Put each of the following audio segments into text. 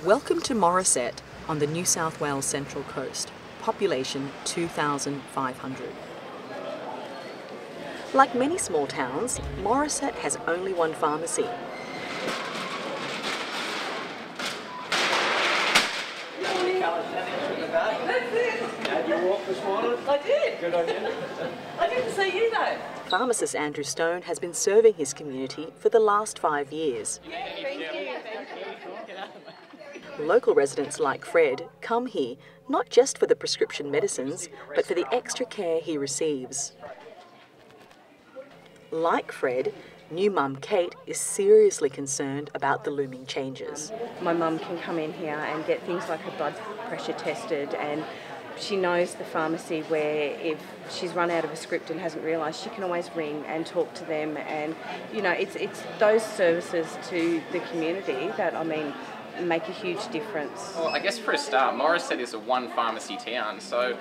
Welcome to Morisset on the New South Wales Central Coast, population 2,500. Like many small towns, Morisset has only one pharmacy. Did you walk this morning? I did. Good on you. I didn't see you though. Pharmacist Andrew Stone has been serving his community for the last 5 years. Local residents like Fred come here not just for the prescription medicines, but for the extra care he receives. Like Fred, new mum Kate is seriously concerned about the looming changes. My mum can come in here and get things like her blood pressure tested, and she knows the pharmacy where if she's run out of a script and hasn't realised, she can always ring and talk to them. And you know, it's those services to the community that, make a huge difference. Well, I guess for a start, Morisset is a one pharmacy town, so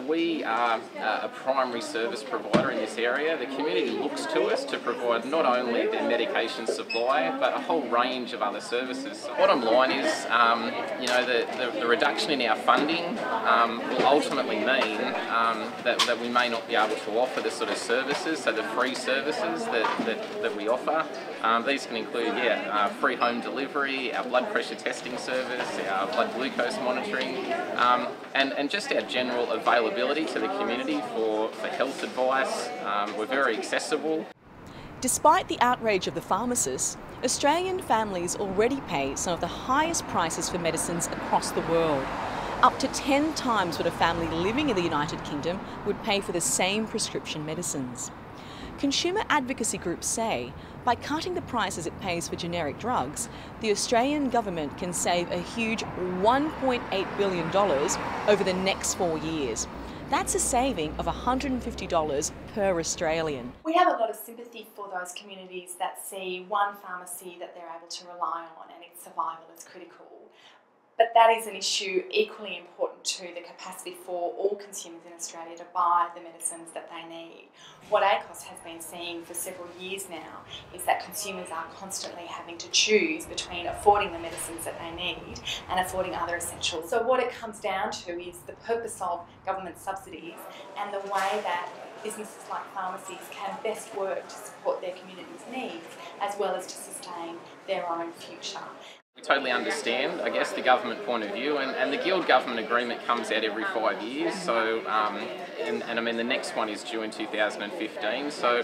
we are a primary service provider in this area. The community looks to us to provide not only their medication supply, but a whole range of other services. So bottom line is, the reduction in our funding will ultimately mean that we may not be able to offer the sort of services, so the free services that we offer. These can include, free home delivery, our blood pressure testing service, our blood glucose monitoring, and just our general availability to the community for health advice. We're very accessible. Despite the outrage of the pharmacists, Australian families already pay some of the highest prices for medicines across the world. Up to 10 times what a family living in the United Kingdom would pay for the same prescription medicines. Consumer advocacy groups say by cutting the prices it pays for generic drugs, the Australian government can save a huge $1.8 billion over the next 4 years. That's a saving of $150 per Australian. We have a lot of sympathy for those communities that see one pharmacy that they're able to rely on and its survival is critical. But that is an issue equally important to the capacity for all consumers in Australia to buy the medicines that they need. What ACOS has been seeing for several years now is that consumers are constantly having to choose between affording the medicines that they need and affording other essentials. So what it comes down to is the purpose of government subsidies and the way that businesses like pharmacies can best work to support their community's needs as well as to sustain their own future. We totally understand, I guess, the government point of view, and the Guild government agreement comes out every 5 years, so, the next one is due in 2015, so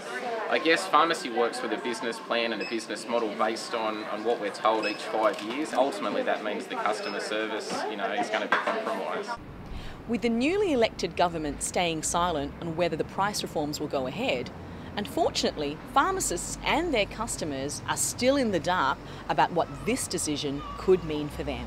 I guess pharmacy works with a business plan and a business model based on what we're told each 5 years. Ultimately that means the customer service, is going to be compromised. With the newly elected government staying silent on whether the price reforms will go ahead, unfortunately, pharmacists and their customers are still in the dark about what this decision could mean for them.